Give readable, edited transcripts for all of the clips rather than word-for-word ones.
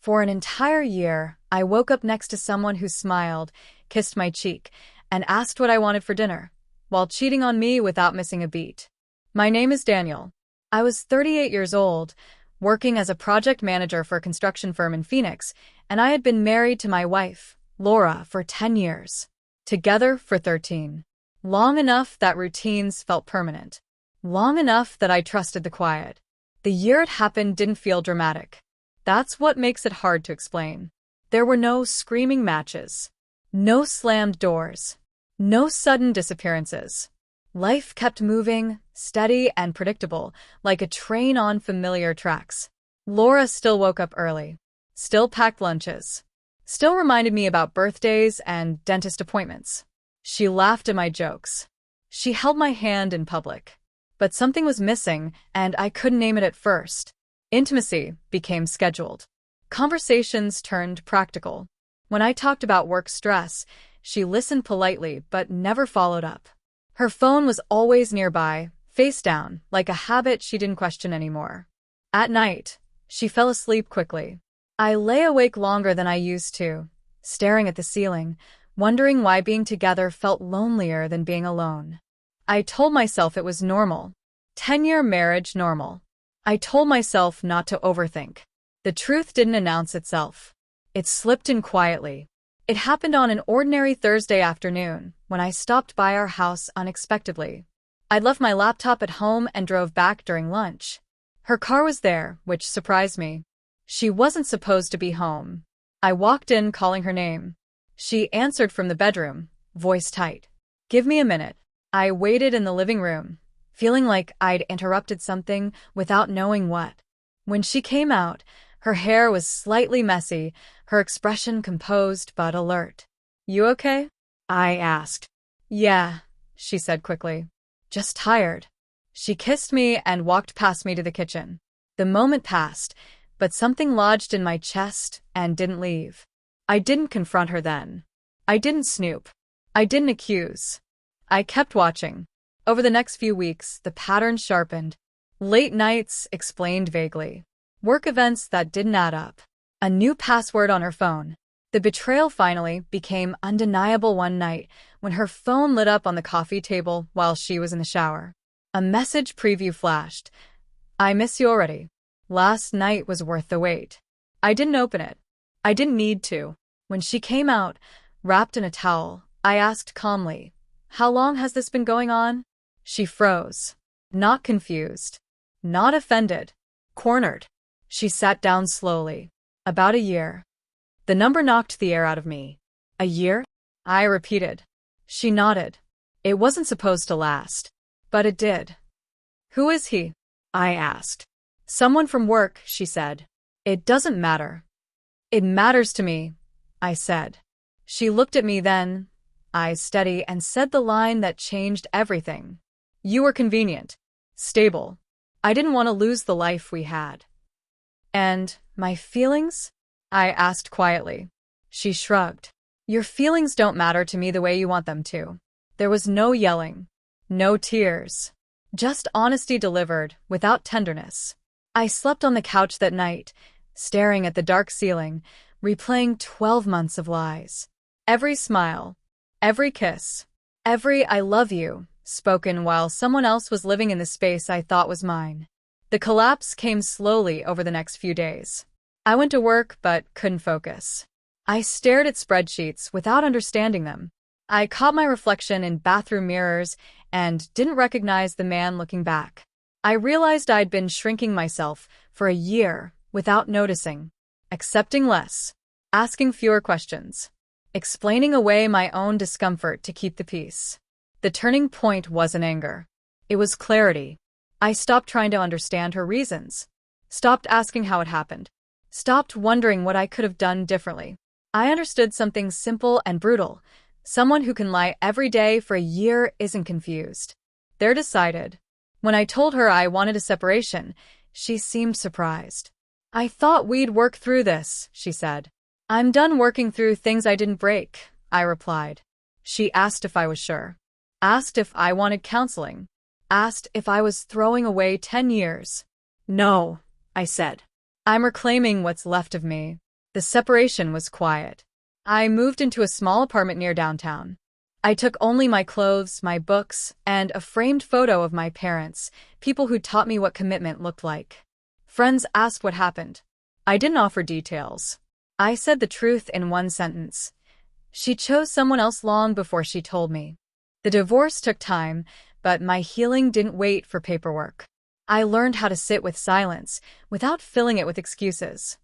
For an entire year, I woke up next to someone who smiled, kissed my cheek, and asked what I wanted for dinner, while cheating on me without missing a beat. My name is Daniel. I was 38 years old, working as a project manager for a construction firm in Phoenix, and I had been married to my wife, Laura, for 10 years. Together for 13. Long enough that routines felt permanent. Long enough that I trusted the quiet. The year it happened didn't feel dramatic. That's what makes it hard to explain. There were no screaming matches. No slammed doors. No sudden disappearances. Life kept moving, steady and predictable, like a train on familiar tracks. Laura still woke up early. Still packed lunches. Still reminded me about birthdays and dentist appointments. She laughed at my jokes. She held my hand in public. But something was missing, and I couldn't name it at first. Intimacy became scheduled. Conversations turned practical. When I talked about work stress, she listened politely but never followed up. Her phone was always nearby, face down, like a habit she didn't question anymore. At night, she fell asleep quickly. I lay awake longer than I used to, staring at the ceiling, wondering why being together felt lonelier than being alone. I told myself it was normal. 10-year marriage normal. I told myself not to overthink. The truth didn't announce itself. It slipped in quietly. It happened on an ordinary Thursday afternoon, when I stopped by our house unexpectedly. I'd left my laptop at home and drove back during lunch. Her car was there, which surprised me. She wasn't supposed to be home. I walked in calling her name. She answered from the bedroom, voice tight. "Give me a minute." I waited in the living room, feeling like I'd interrupted something without knowing what. When she came out, her hair was slightly messy, her expression composed but alert. "You okay?" I asked. "Yeah," she said quickly. "Just tired." She kissed me and walked past me to the kitchen. The moment passed, but something lodged in my chest and didn't leave. I didn't confront her then. I didn't snoop. I didn't accuse. I kept watching. Over the next few weeks, the pattern sharpened. Late nights explained vaguely. Work events that didn't add up. A new password on her phone. The betrayal finally became undeniable one night when her phone lit up on the coffee table while she was in the shower. A message preview flashed. "I miss you already. Last night was worth the wait." I didn't open it. I didn't need to. When she came out, wrapped in a towel, I asked calmly, "How long has this been going on?" She froze. Not confused. Not offended. Cornered. She sat down slowly. "About a year." The number knocked the air out of me. "A year?" I repeated. She nodded. "It wasn't supposed to last. But it did." "Who is he?" I asked. "Someone from work," she said. "It doesn't matter." "It matters to me," I said. She looked at me then, eyes steady, and said the line that changed everything. "You were convenient. Stable. I didn't want to lose the life we had." "And my feelings?" I asked quietly. She shrugged. "Your feelings don't matter to me the way you want them to." There was no yelling. No tears. Just honesty delivered, without tenderness. I slept on the couch that night, staring at the dark ceiling, replaying 12 months of lies. Every smile, every kiss, every "I love you," spoken while someone else was living in the space I thought was mine. The collapse came slowly over the next few days. I went to work but couldn't focus. I stared at spreadsheets without understanding them. I caught my reflection in bathroom mirrors and didn't recognize the man looking back. I realized I'd been shrinking myself for a year without noticing, accepting less, asking fewer questions, explaining away my own discomfort to keep the peace. The turning point wasn't anger. It was clarity. I stopped trying to understand her reasons, stopped asking how it happened, stopped wondering what I could have done differently. I understood something simple and brutal. Someone who can lie every day for a year isn't confused. They're decided. When I told her I wanted a separation, she seemed surprised. "I thought we'd work through this," she said. "I'm done working through things I didn't break," I replied. She asked if I was sure. Asked if I wanted counseling. Asked if I was throwing away 10 years. "No," I said. "I'm reclaiming what's left of me." The separation was quiet. I moved into a small apartment near downtown. I took only my clothes, my books, and a framed photo of my parents, people who taught me what commitment looked like. Friends asked what happened. I didn't offer details. I said the truth in one sentence. She chose someone else long before she told me. The divorce took time, but my healing didn't wait for paperwork. I learned how to sit with silence, without filling it with excuses.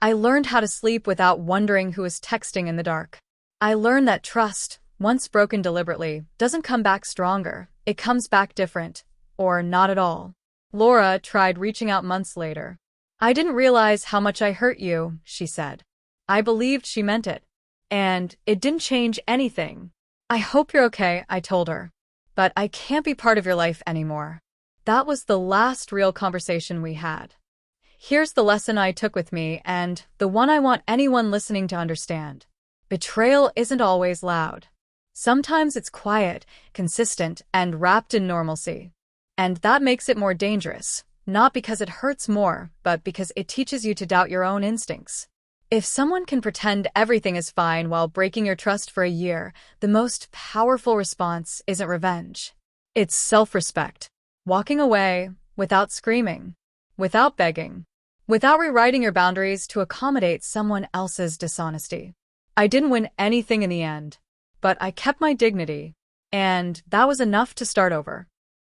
I learned how to sleep without wondering who was texting in the dark. I learned that trust, once broken deliberately, doesn't come back stronger. It comes back different, or not at all. Laura tried reaching out months later. I didn't realize how much I hurt you, she said. I believed she meant it. And it didn't change anything. I hope you're okay, I told her. But I can't be part of your life anymore. That was the last real conversation we had. Here's the lesson I took with me, and the one I want anyone listening to understand. Betrayal isn't always loud. Sometimes it's quiet, consistent, and wrapped in normalcy. And that makes it more dangerous, not because it hurts more, but because it teaches you to doubt your own instincts. If someone can pretend everything is fine while breaking your trust for a year, the most powerful response isn't revenge. It's self-respect. Walking away without screaming, without begging, without rewriting your boundaries to accommodate someone else's dishonesty. I didn't win anything in the end, but I kept my dignity, and that was enough to start over.